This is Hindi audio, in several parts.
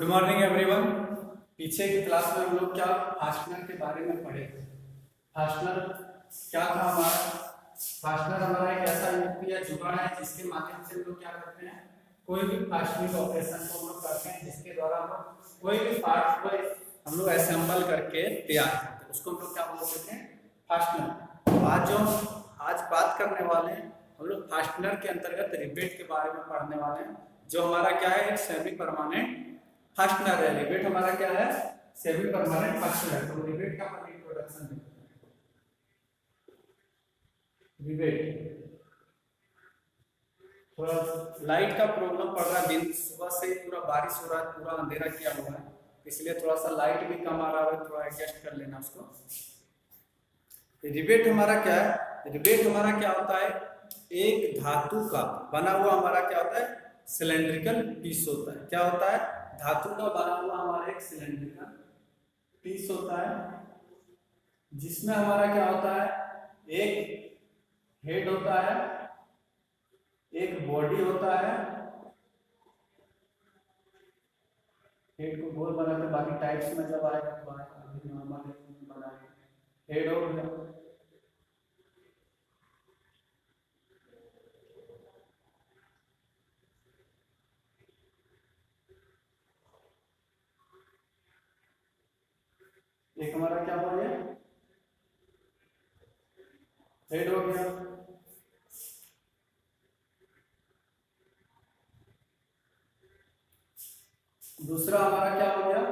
Good morning everyone. पीछे की क्लास में हम लोग क्या फास्टनर के बारे में पढ़े थे। फास्टनर क्या था हमारा? फास्टनर हमारा एक ऐसा युक्ति या जुगाड़ है जिसके माध्यम से हम लोग क्या करते हैं, कोई भी फास्टनिंग ऑपरेशन को हम लोग करते हैं, जिसके द्वारा हम लोग कोई भी पार्ट को हम लोग असेंबल करके तैयार करते हैं, उसको हम लोग क्या बोलते हैं, फास्टनर। आज बात करने वाले हैं हम लोग फास्टनर के अंतर्गत रिवेट के बारे में पढ़ने वाले हैं, जो हमारा क्या है, एक सेमी परमानेंट फास्टनर है। रिवेट हमारा क्या है, सेमी परमानेंट फास्टनर। तो रिवेट का अपन इंट्रोडक्शन देखते हैं। रिवेट, थोड़ा लाइट का प्रॉब्लम पड़ रहा है, दिन सुबह से पूरा बारिश हो रहा है, पूरा अंधेरा किया हुआ है, इसलिए थोड़ा सा लाइट भी कम आ रहा है, थोड़ा एडजस्ट कर लेना उसको। रिवेट हमारा क्या है? रिवेट हमारा क्या होता है, एक धातु का बना हुआ हमारा क्या होता है, सिलेंड्रिकल पीस होता है। क्या होता है? धातु का बना हुआ हमारा एक सिलेंड्रिकल पीस होता है, जिसमें हमारा क्या होता है, एक हेड होता है, एक बॉडी होता है। हेड को गोल बनाते, बाकी टाइप्स में जब आएगा तो आएगा, अभी नॉर्मल बनाएंगे। हेड हो गया, एक हमारा क्या हो गया, हेड हो गया। दूसरा हमारा क्या हो गया,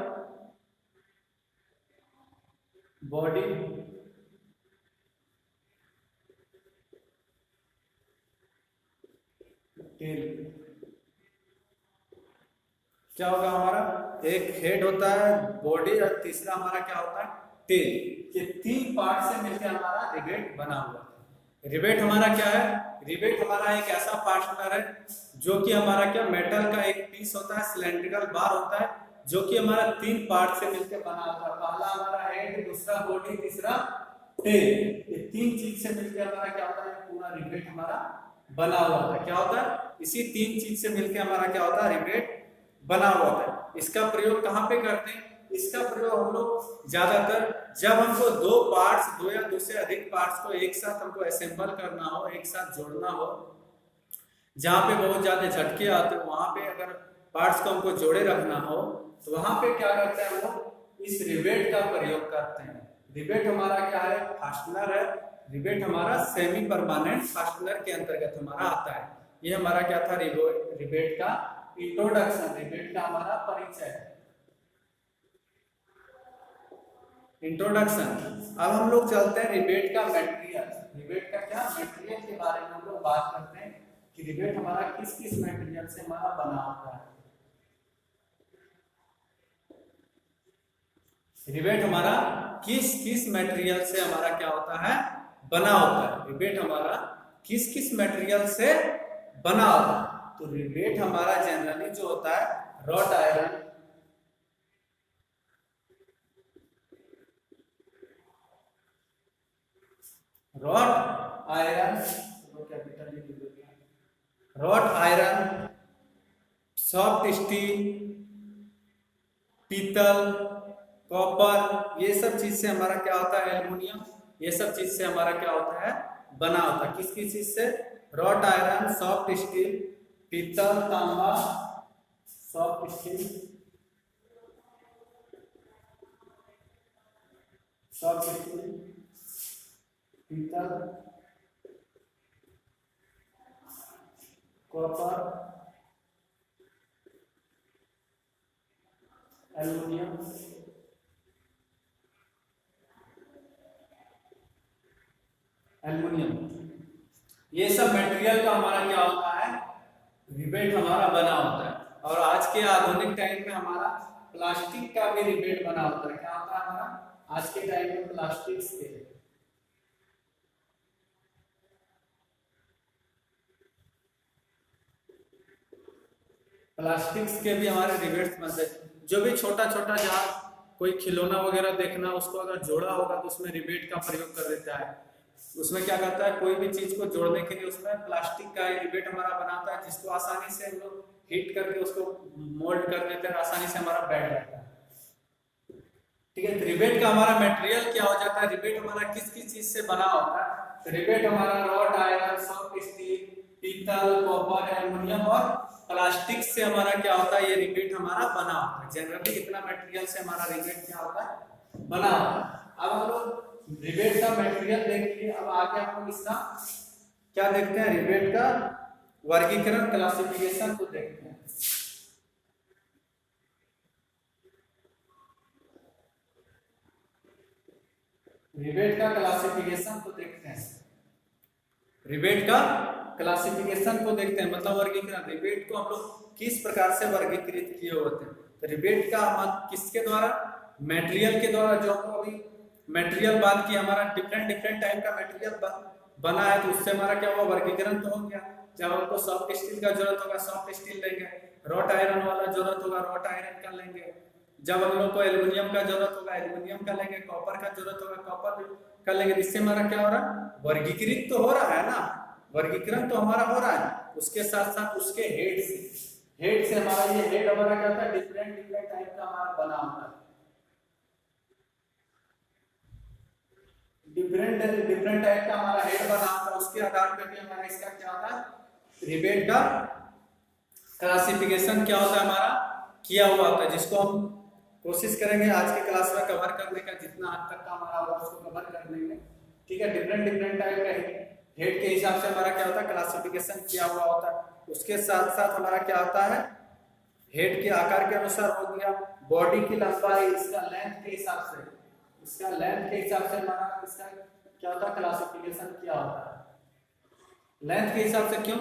बॉडी। टेल, क्या होगा हमारा, एक हेड होता है, बॉडी, और तीसरा हमारा क्या होता है, टेल। ये तीन पार्ट से मिलकर हमारा रिवेट बना हुआ है। रिवेट हमारा क्या है? रिवेट हमारा एक ऐसा फास्टनर है जो कि हमारा क्या, मेटल का एक पीस होता है, सिलेंड्रिकल बार होता है, जो कि हमारा तीन पार्ट से मिलकर बना होता है। पहला हमारा हेड, दूसरा बॉडी, तीसरा टेल। ये तीन चीज से मिलकर हमारा क्या होता है, पूरा रिवेट हमारा बना हुआ होता है। क्या होता है? इसी तीन चीज से मिलकर हमारा क्या होता है, रिवेट बना हुआ होता है। इसका प्रयोग कहाँ पे करते हैं? इसका प्रयोग हम लोग ज्यादातर जब हमको दो पार्ट्स, दो या दो से अधिक पार्ट्स को एक साथ हमको असेंबल करना हो, एक साथ जोड़ना हो, जहाँ पे बहुत ज्यादा झटके आते हो, वहां पे अगर पार्ट्स को हमको जोड़े रखना हो, तो वहां पे क्या करते हैं हम लोग, इस रिवेट का प्रयोग करते हैं। रिवेट हमारा क्या है, फास्टनर है। रिवेट हमारा सेमी परमानेंट फास्टनर के अंतर्गत हमारा आता है। ये हमारा क्या था, रिवेट का इंट्रोडक्शन, रिवेट का हमारा परिचय, इंट्रोडक्शन। अब हम लोग चलते हैं रिवेट का मटेरियल। रिवेट का क्या मटेरियल के बारे में हम लोग बात करते हैं कि रिवेट हमारा किस किस मटेरियल से हमारा बना होता है। रिवेट हमारा किस किस मटेरियल से हमारा क्या होता है, बना होता है। रिवेट हमारा किस किस मटेरियल से बना होता है? तो रिवेट हमारा जनरली जो होता है, wrought iron, wrought iron, wrought iron, soft steel, पीतल, कॉपर, ये सब चीज से हमारा क्या होता है, एल्युमिनियम, ये सब चीज से हमारा क्या होता है, बना होता है। किस किस चीज से? रॉट आयरन, सॉफ्ट स्टील, पीतल, तांबा, सॉफ्ट स्टील, सॉफ्ट स्टील, पीतल, कॉपर, एल्युमिनियम, ये सब मटेरियल का हमारा क्या होता है, रिवेट हमारा बना होता है। और आज के आधुनिक टाइम में हमारा प्लास्टिक का भी रिवेट बना होता है। क्या होता है हमारा आज के टाइम में, प्लास्टिक के, प्लास्टिक्स के भी हमारे रिवेट्स बनते हैं। जो भी छोटा छोटा, जहाँ कोई खिलौना वगैरह देखना, उसको अगर जोड़ा होगा तो उसमें रिवेट का प्रयोग कर देता है। उसमें क्या करता है, कोई भी चीज को जोड़ने के लिए उसमें प्लास्टिक का रिवेट हमारा बनाता है, जिसको आसानी से हम लोग हीट करके उसको मोल्ड कर देते हैं, आसानी से हमारा बैठ जाता है। ठीक है, रिवेट का हमारा मटेरियल क्या हो जाता है, रिवेट हमारा किस किस चीज से बना होता है, तो रिवेट हमारा रॉड आयरन, सॉफ्ट स्टील, पीतल, कॉपर, एल्युमिनियम और प्लास्टिक से हमारा क्या होता है, ये रिवेट हमारा बना होता है। जनरली इतना मटेरियल से हमारा रिवेट क्या होता है, बना होता है। अब हम लोग रिवेट का मटेरियल देख लिए, अब आगे हम लोग इसका क्या देखते हैं, रिवेट का वर्गीकरण, क्लासिफिकेशन को देखते हैं। रिवेट का क्लासिफिकेशन को देखते हैं, रिवेट का क्लासिफिकेशन को देखते हैं, मतलब वर्गीकरण। रिवेट को हम लोग किस प्रकार से वर्गीकृत किए होते हैं, तो रिवेट का मत किसके द्वारा, मटेरियल के द्वारा। जो हम अभी मटेरियल बात की, हमारा डिफरेंट डिफरेंट टाइप का मटेरियल बना है, तो उससे हमारा क्या हुआ, वर्गीकरण तो हो गया। जब हमको सॉफ्ट स्टील का जरूरत होगा सॉफ्ट स्टील लेंगे, रॉट आयरन वाला जरूरत होगा रॉट आयरन का लेंगे, जब हम लोग को एल्युमिनियम का जरूरत होगा एल्युमिनियम का लेंगे, कॉपर का जरूरत होगा कॉपर का लेंगे। इससे हमारा क्या हो रहा है, वर्गीकृत तो हो रहा है ना, वर्गीकरण तो हमारा हो रहा है। उसके साथ साथ उसके हेड से हमारा ये हेड हमारा क्या होता है, डिफरेंट डिफरेंट टाइप का हमारा बना होता है, डिफरेंट डिफरेंट टाइप का हमारा हेड बना होता है। उसके आधार पर भी हमारा इसका क्या होता है, रिवेट का क्लासिफिकेशन क्या होता है, हमारा किया हुआ होता है, जिसको हम कोशिश करेंगे आज के क्लास में कवर करने का, जितना हद तक का हमारा होगा उसको कवर कर लेंगे। ठीक है, डिफरेंट डिफरेंट टाइप का हेड के हिसाब से हमारा क्या होता है, क्लासिफिकेशन किया हुआ होता है। उसके साथ साथ हमारा क्या होता है, हेड के आकार के अनुसार हो गया, बॉडी की लंबाई, इसका लेंथ के हिसाब से, इसका लेंथ के हिसाब से हमारा इसका क्या होता है, क्लासिफिकेशन किया होता है। लेंथ के हिसाब से क्यों,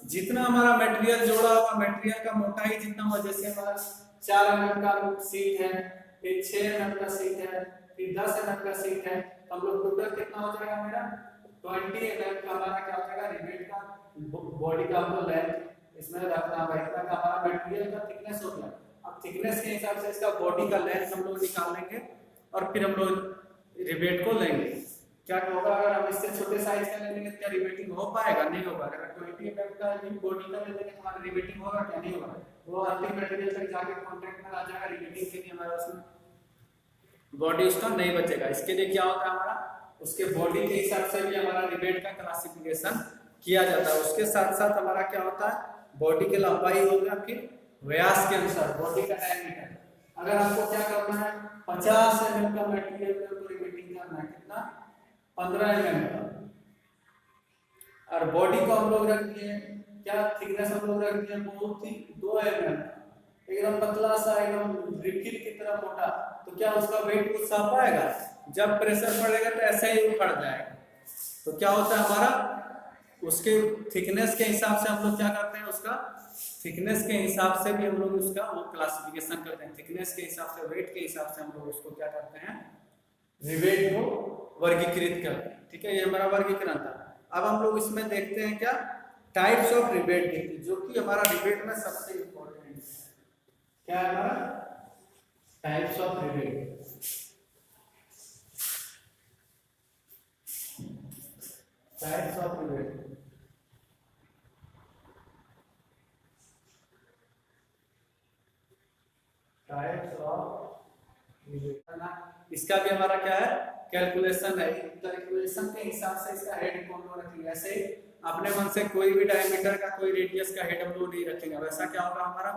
जितना हमारा मटेरियल जोड़ा होगा, मटेरियल का मोटाई जितना हो, जैसे हमारा 4 mm का सीट है, फिर 6 mm का सीट है, फिर 10 mm का सीट है, तो हम लोग टोटल कितना हो जाएगा मेरा 20 mm का हमारा क्या हो जाएगा, रिवेट का बॉडी का हमको लेंथ इसमें रखना होगा। इतना का हमारा मटेरियल का थिकनेस हो गया। अब थिकनेस के हिसाब से इसका बॉडी का लेंथ हम लोग निकाल लेंगे और फिर हम लोग रिवेट को लेंगे। क्या होगा, अगर हम इससे छोटे साइज का लेंगे तो क्या रिवेटिंग हो पाएगा, नहीं होगा। अगर 20 mm का बॉडी का लेंगे तो हमारा रिवेटिंग होगा क्या, नहीं होगा। वो अंतिम मटेरियल तक जाके कांटेक्ट में आ जाएगा, रिवेटिंग के लिए हमारा उसमें बॉडी उसका नहीं बचेगा। इसके लिए क्या होता है, हमारा उसके बॉडी के हिसाब से भी हमारा रिवेट का क्लासिफिकेशन किया जाता है। उसके साथ साथ हमारा क्या होता है, बॉडी की लंबाई हो गया, फिर व्यास के अनुसार बॉडी का डायमीटर। अगर आपको क्या करना है, 50 mm का मटेरियल को रिवेटिंग करना है, कितना 15 mm का, और बॉडी को हम लोग रख दिए, क्या थिकनेस हम लोग रख दिए, बहुत ही 2 mm, एकदम पतला सा, एकदम रिफिल की तरह मोटा, तो क्या उसका वेट कुछ सह पाएगा, जब प्रेशर पड़ेगा तो ऐसे ही उखड़ जाएगा। तो क्या होता है हमारा, उसके थिकनेस के हिसाब से हम लोग क्या करते हैं, उसका थिकनेस के हिसाब से भी हम लोग उसका वो क्लासिफिकेशन करते हैं। थिकनेस के हिसाब से, वेट के हिसाब से हम लोग उसको क्या करते हैं, रिवेट को वर्गीकृत करते हैं। ठीक है, ये हमारा वर्गीकरण था। अब हम लोग इसमें देखते हैं क्या, टाइप्स ऑफ रिवेट देखते हैं, जो कि हमारा रिवेट में सबसे इंपॉर्टेंट है। क्या है हमारा, types of rivet. Types of rivet, types of rivet, इसका भी हमारा क्या है, कैलकुलेशन है। कैलकुलेशन के हिसाब से इसका हेड कौन सा रखेंगे। ऐसे अपने मन से कोई भी डायमीटर का, कोई रेडियस का हेड हम लोग नहीं रखेंगे। वैसा क्या होगा हमारा,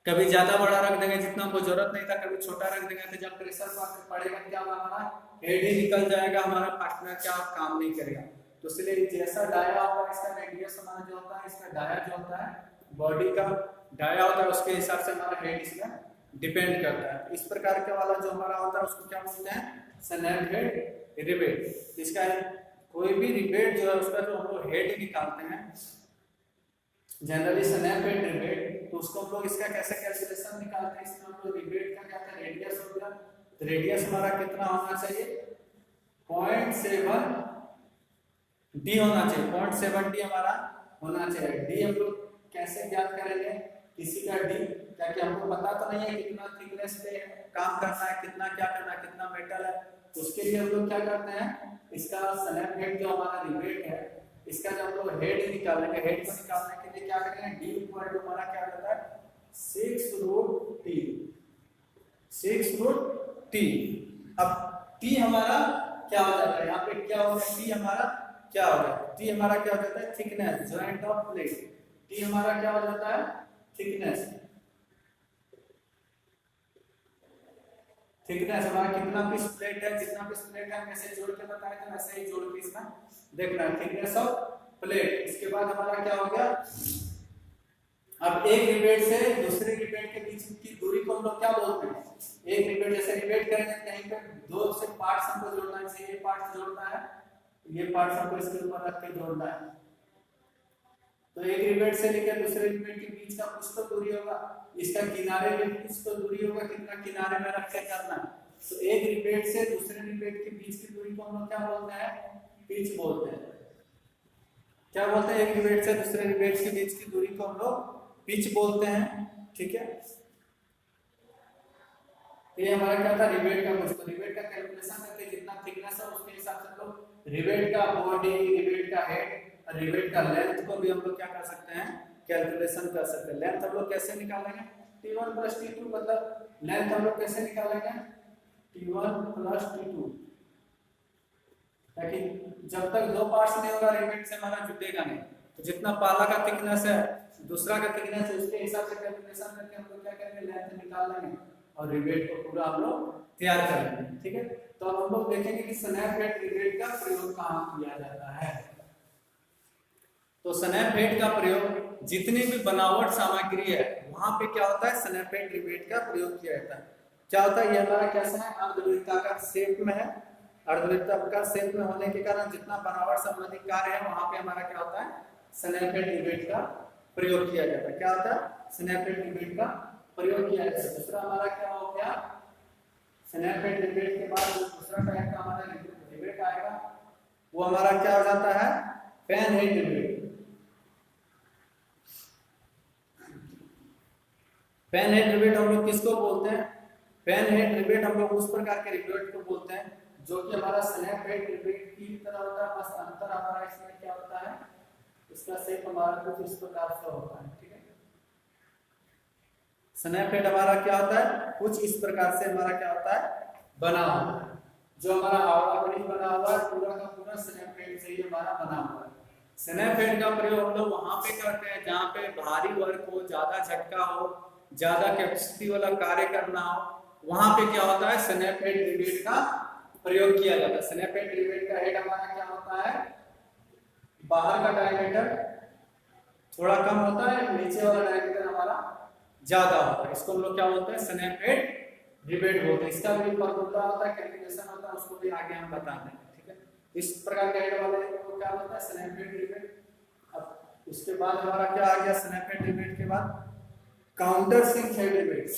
कभी ज्यादा बड़ा रख देंगे जितना हमको जरूरत नहीं था, कभी छोटा रख देंगे, तो जब प्रेशर पड़ेगा क्या होगा, हमारा हेड ही निकल जाएगा, हमारा पार्टनर क्या काम नहीं करेगा। तो इसलिए जैसा डाया होगा, इसका रेडियस हमारा जो होता है, इसका डाया जो होता है, बॉडी का डाया होता है, उसके हिसाब से हमारा हेड इसमें डिपेंड करता है। इस प्रकार के वाला जो हमारा होता है उसको क्या बोलते हैं, स्नैप हेड रिवेट। इसका कोई भी रिवेट जो है उसका जो हम लोग हेड निकालते हैं, जनरली स्नैप हेड रिवेट, तो उसको हम लोग इसका कैसे कैलकुलेशन निकालते हैं। इसमें हम लोग रिवेट का क्या था, रेडियस हो गया, तो रेडियस हमारा कितना होना चाहिए, 0.7 डी होना चाहिए, 0.7 डी हमारा होना चाहिए। डी हम लोग कैसे ज्ञात करेंगे, किसी का डी, क्या कि हमको पता तो नहीं है कितना थिकनेस पे काम करना है, कितना क्या करना है, कितना मेटल है। उसके लिए हम लोग क्या करते हैं, इसका स्नैप हेड जो हमारा रिवेट है, इसका जब हम लोग हेड निकालेंगे, हेड को निकालने के लिए क्या करेंगे, डी इक्वल टू हमारा क्या रहता है 6 रूट टी, 6 रूट टी। अब टी हमारा क्या हो जाता है, यहाँ पे क्या हो जाता है, टी हमारा क्या हो जाता है, टी हमारा क्या हो जाता है thickness, joint of plate. T हमारा क्या हो जाता है थिकनेस, थिकनेस हमारा कितना पीस प्लेट है, जितना पीस प्लेट है हम ऐसे जोड़ के बताए थे वैसे ही जोड़ के इसमें देखना है, थिकनेस ऑफ प्लेट। इसके बाद हमारा क्या हो गया, अब एक रिवेट से दूसरे रिवेट के बीच की दूरी को हम लोग क्या बोलते हैं, एक रिवेट जैसे रिवेट करेंगे कहीं पे दो से पार्ट्स हमको जोड़ना है, जैसे ये पार्ट जोड़ना है, ये पार्ट हमको इसके ऊपर रख के जोड़ना है। तो एक रिवेट से लेकर दूसरे रिवेट के बीच का कुछ तो दूरी होगा, इसका किनारे में कुछ तो दूरी होगा, कितना किनारे में रख के करना है। तो एक रिवेट से दूसरे रिवेट के बीच की दूरी को हम लोग क्या बोलते हैं, पिच बोलते हैं। क्या बोलते हैं, एक रिवेट से दूसरे रिवेट के बीच की दूरी को हम लोग पिच बोलते हैं, ठीक है। ये हमारा क्या था रिवेट का, कुछ तो रिवेट का कैलकुलेशन करके जितना थिकनेस है उसके हिसाब से हम लोग रिवेट का बॉडी, रिवेट का हेड, रिवेट का लेंथ को भी हम लोग क्या कर सकते हैं, कैलकुलेशन कर सकते हैं। लेंथ हम लोग कैसे निकालेंगे, t1 + t2, मतलब लेंथ हम लोग कैसे निकालेंगे t1 + t2, ताकि जब तक दो पार्ट्स नहीं होगा रिवेट से हमारा जुटेगा नहीं। तो जितना पाला का थिकनेस है दूसरा का थिकनेस है उसके हिसाब से कैलकुलेशन करके हम लोग क्या करेंगे, लेंथ निकाल लेंगे और रिवेट को पूरा हम लोग तैयार कर लेंगे, ठीक है। तो अब हम लोग देखेंगे कि स्नैप हेड रिवेट का प्रयोग कहाँ किया जाता है। तो स्नैप हेड का प्रयोग जितनी भी बनावट सामग्री है वहां पे क्या होता है, स्नैप हेड रिवेट का प्रयोग किया जाता है। क्या होता है, ये हमारा कैसा है, अर्धवृत्ताकार शेप में है। अर्धवृत्ताकार शेप में होने के कारण जितना बनावट संबंधी कार्य है वहां पे हमारा क्या होता है, स्नैप हेड रिवेट का प्रयोग किया जाता है। क्या होता है, स्नैप हेड रिवेट का प्रयोग किया जाता है। दूसरा हमारा क्या हो गया, स्नैप हेड रिवेट के बाद दूसरा टाइप का हमारा रिवेट आएगा, वो हमारा क्या हो जाता है, pan head rivet. Pan head rivet हम लोग किसको बोलते हैं, पेन हेड रिवेट हम लोग उस प्रकार के रिवेट को बोलते हैं जो कि हमारा स्नैप हेड रिवेट की तरह होता है, बस अंतर हमारा इसमें क्या होता है, इसका शेप हमारा कुछ इस प्रकार से होता है, ठीक है। स्नैप हेड हमारा क्या होता है, कुछ इस प्रकार से हमारा क्या होता है, बना हुआ है। जो हमारा आवड़ा ब्रिज बना हुआ है पूरा का पूरा स्नैप हेड से ही हमारा बना हुआ है। स्नैप हेड का प्रयोग हम लोग वहां पे करते हैं जहां पे भारी वर्क हो, ज्यादा झटका हो, ज्यादा कैपेसिटी वाला कार्य करना हो, वहां पे क्या होता है, स्नैप हेड रिवेट का प्रयोग किया जाता है। स्नैप हेड रिवेट का हेड हमारा क्या होता है, बाहर का डायमीटर थोड़ा कम होता है, नीचे वाला डायमीटर हमारा ज्यादा होता है। इसको हम लोग क्या बोलते हैं, स्नैप हेड रिवेट बोलते हैं। इसका भी फॉर्मूला होता है, कैलकुलेशन होता है, उसको भी आगे हम बता देंगे, ठीक है। इस प्रकार का हेड वाले को क्या होता है, स्नैप हेड रिवेट। अब उसके बाद हमारा क्या आ गया, स्नैप हेड रिवेट के बाद counter sink head rivet.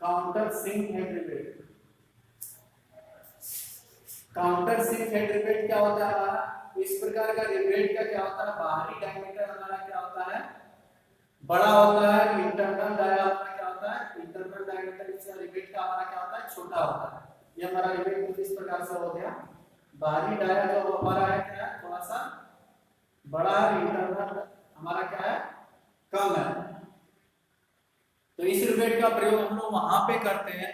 Counter sink head rivet, counter sink head rivet क्या होता है हमारा, इस प्रकार का रिवेट का क्या होता है, बाहरी डायमीटर हमारा क्या होता है, बड़ा होता है। इंटरनल डाया हमारा क्या होता है, इंटरनल डायमीटर इसका रिवेट का हमारा क्या होता है, छोटा होता है। ये हमारा रिवेट कुछ इस प्रकार से हो गया। बाहरी डाया जो हमारा है क्या, थोड़ा सा बड़ा है, इंटरनल हमारा क्या है, कम है। तो इस रिवेट का प्रयोग हम लोग वहां पे करते हैं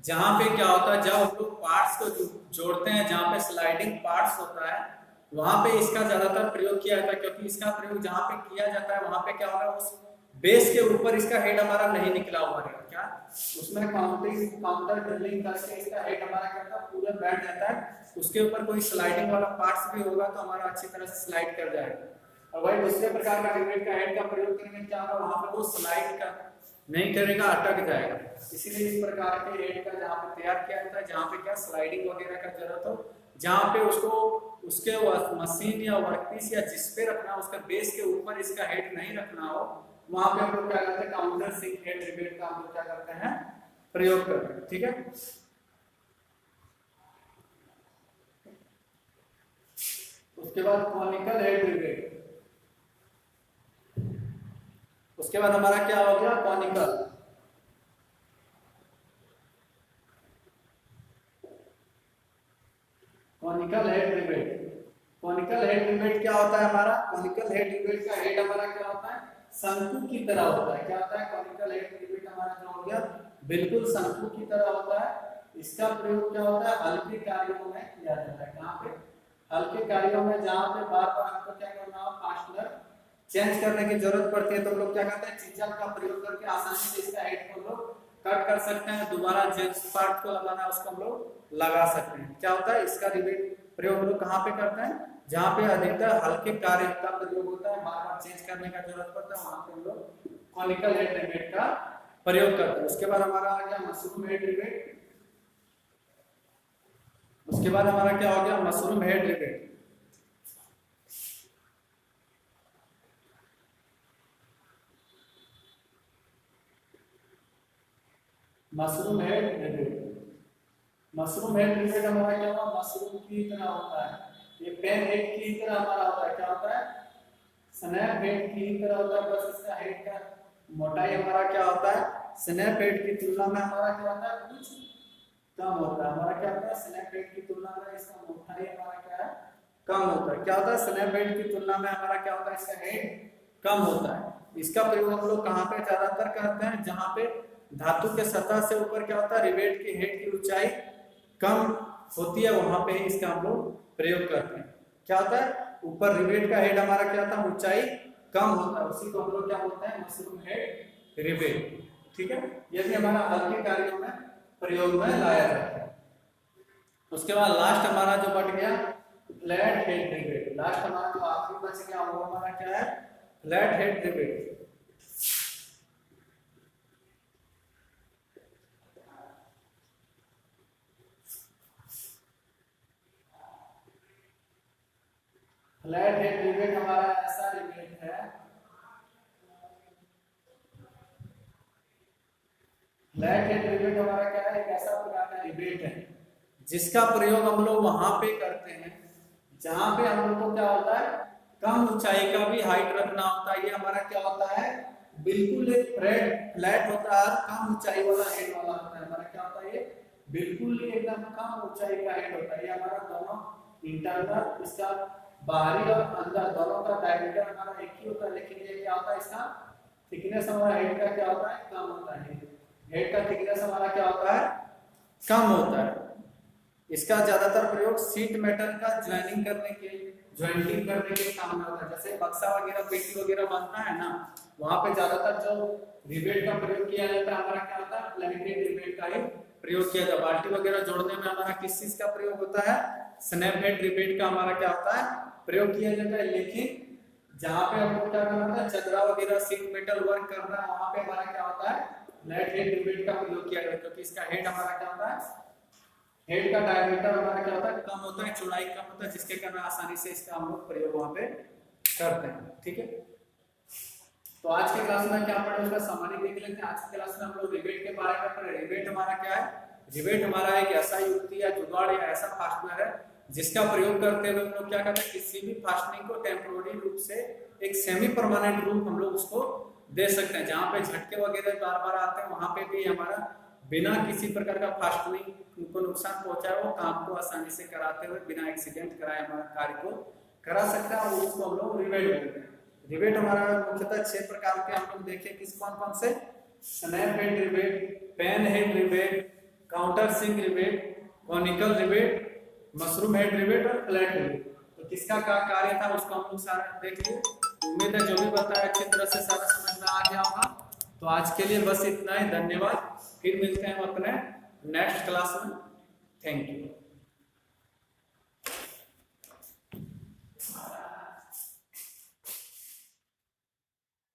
जहां पे क्या होता है, जब हम लोग पार्ट्स को जोड़ते हैं, जहां पे स्लाइडिंग पार्ट्स होता है वहां पे इसका ज्यादातर प्रयोग किया जाता है, क्योंकि इसका प्रयोग जहां पे किया जाता है वहां पे क्या होगा, उस बेस के ऊपर इसका हेड हमारा नहीं निकला हुआ है, क्या उसमें काउंटर ड्रिलिंग करके इसका हेड हमारा क्या होता है, पूरा बैठ जाता है। उसके ऊपर कोई स्लाइडिंग वाला पार्ट्स भी होगा तो हमारा अच्छी तरह से स्लाइड कर जाएगा। और वही दूसरे प्रकार का रिवेट का हेड का प्रयोग करेंगे, क्या होगा, वहां पे वो स्लाइड का नहीं करेगा, अटक जाएगा। इसीलिए इस प्रकार के हेड का जहाँ पे तैयार किया जाता है, जहाँ पे क्या स्लाइडिंग वगैरह का जरूरत हो, जहाँ पे उसको उसके मशीन या वर्कपीस या जिस पे रखना उसका बेस के ऊपर इसका हेड नहीं रखना हो, वहां पे हम लोग क्या करते हैं, काउंटर सिंक हेड रिवेट का हम लोग क्या करते हैं, प्रयोग करते हैं, ठीक है। उसके बाद कॉनिकल हेड रिवेट, उसके बाद हमारा क्या हो गया, conical. Conical head rivet. Conical head rivet क्या होता है हमारा? कॉनिकल हेड रिवेट का हेड हमारा क्या होता है? शंकु की तरह होता है। क्या होता है? कॉनिकल हेड रिवेट हमारा क्या हो गया? बिल्कुल शंकु की तरह होता है। इसका प्रयोग क्या होता है? हल्के कार्यों में किया जाता है। कहाँ पे? हल्के कार्यों में, जहाँ पे बार बार हमको क्या करना हो, फास्टनर चेंज करने की जरूरत पड़ती है, तो हम लोग क्या करते हैं, चीजल का प्रयोग करके आसानी से इसका हेड को लोग कट कर सकते हैं। दोबारा जिस पार्ट को लगाना है उसको हम लोग लगा सकते हैं। क्या होता है? इसका रिवेट प्रयोग हम लोग कहाँ पे करते हैं? जहाँ पे अधिकतर हल्के कार्य का प्रयोग होता है, बार बार चेंज करने का जरूरत पड़ता है, वहां पे हम लोग कॉनिकल हेड रिवेट का प्रयोग करते हैं। उसके बाद हमारा आ गया मशरूम हेड रिवेट। उसके बाद हमारा क्या हो गया? Mushroom head rivet. Mushroom head rivet. Mushroom head rivet हमारा क्या होगा? मशरूम की तरह होता है। ये पेन हेड की तरह हमारा होता है। क्या होता है? स्नैप हेड की तरह होता है, बस इसका हेड का मोटाई हमारा क्या होता है? स्नैप हेड की तुलना में हमारा क्या होता है? कुछ कम होता है। हमारा क्या होता है? स्नैप हेड की तुलना में इसका मोटाई हमारा क्या है? कम होता है। क्या होता है? स्नैप हेड की तुलना में हमारा क्या होता है? इसका हेड कम होता है। इसका प्रयोग हम लोग कहाँ पे ज्यादातर करते हैं? जहाँ पे धातु के सतह से ऊपर क्या होता है? रिवेट की हेड की ऊंचाई कम होती है, वहां पे इसका हम लोग प्रयोग करते हैं। क्या होता है? ऊपर रिवेट का हेड हमारा क्या होता है? ऊंचाई कम होता है, उसी को हम लोग क्या बोलते हैं? Mushroom head rivet. ठीक है, ये भी हमारा हल्के कार्यों में प्रयोग में लाया जाता है। उसके बाद लास्ट हमारा जो बच गया फ्लैट हेड रिवेट। लास्ट हमारा जो आखिरी बच गया वो हमारा क्या है? Flat head rivet. Flat head rivet हमारा ऐसा रिवेट है, फ्लैट हेड रिवेट हमारा क्या है? एक ऐसा प्रकार का रिवेट है जिसका प्रयोग हम लोग वहां पे करते हैं जहां पे हम लोग को क्या होता है? कम ऊंचाई का भी हाइट रखना होता है। ये हमारा क्या होता है? बिल्कुल एक फ्लैट होता है, कम ऊंचाई वाला हेड वाला होता है। हमारा क्या होता है? ये बिल्कुल एकदम कम ऊंचाई का हेड होता है। ये हमारा दोनों इंटरनल, इसका बाहरी और अंदर दोनों का डायमीटर हमारा एक ही होता है, लेकिन ये क्या होता है? इसका थिकनेस हमारा हेड का क्या होता है? कम होता है। हेड का थिकनेस हमारा क्या होता है? कम होता है। इसका ज्यादातर प्रयोग सीट मेटल का ज्वाइंटिंग करने के काम में होता है। जैसे बक्सा वगैरह, पेटी वगैरह बनता है ना, वहां पे ज्यादातर जो रिवेट का प्रयोग किया जाता है हमारा क्या होता है? फ्लैट हेड रिवेट का ही प्रयोग किया जाता है। बाल्टी वगैरह जोड़ने में हमारा किस चीज का प्रयोग होता है? स्नैप हेड रिवेट का हमारा क्या होता है? प्रयोग किया जाता है। लेकिन जहाँ पे हम लोग क्या करना था, चदरा वगैरह सीट मेटल वर्क करना है, वहां पे हमारा क्या होता है? फ्लैट हेड रिवेट का प्रयोग किया जाता है, क्योंकि इसका हेड हमारा क्या होता है? हेड का डायमीटर हमारा क्या होता है? कम होता है, चौड़ाई कम होता है, जिसके कारण आसानी से इसका हम लोग प्रयोग वहां पे करते हैं। ठीक है, तो आज के क्लास में क्या पढ़े उसका सामान्य देख लेते हैं। आज की क्लास में हम लोग रिवेट के बारे में पढ़े। रिवेट हमारा क्या है? रिवेट हमारा एक ऐसा युक्ति या जुगाड़ या ऐसा फास्टनर है जिसका प्रयोग करते हुए हम लोग क्या करते हैं? किसी भी फास्टनिंग को टेम्पोररी रूप से एक सेमी परमानेंट रूप हम लोग उसको दे सकते हैं। जहाँ पे झटके वगैरह बार बार आते हैं, वहां पे भी हमारा बिना किसी प्रकार का फास्टनिंग को नुकसान पहुंचाए वो काम को आसानी से कराते हुए बिना एक्सीडेंट कराए हमारा कार्य को करा सकते हैं, और उसको हम लोग रिवेट बोलते हैं। रिवेट हमारा मुख्यतः 6 प्रकार के हम लोग देखें, किस कौन कौन से? Snap head rivet, pan head rivet, counter sink rivet, conical rivet, mushroom head rivet और फ्लैट रिवेट। तो किसका क्या कार्य था उसको हम लोग सारा देख लिए। उम्मीद है जो भी बताया अच्छी तरह से सारा समझ में आ गया होगा। तो आज के लिए बस इतना ही, धन्यवाद। फिर मिलते हैं हम अपने नेक्स्ट क्लास में। Thank you.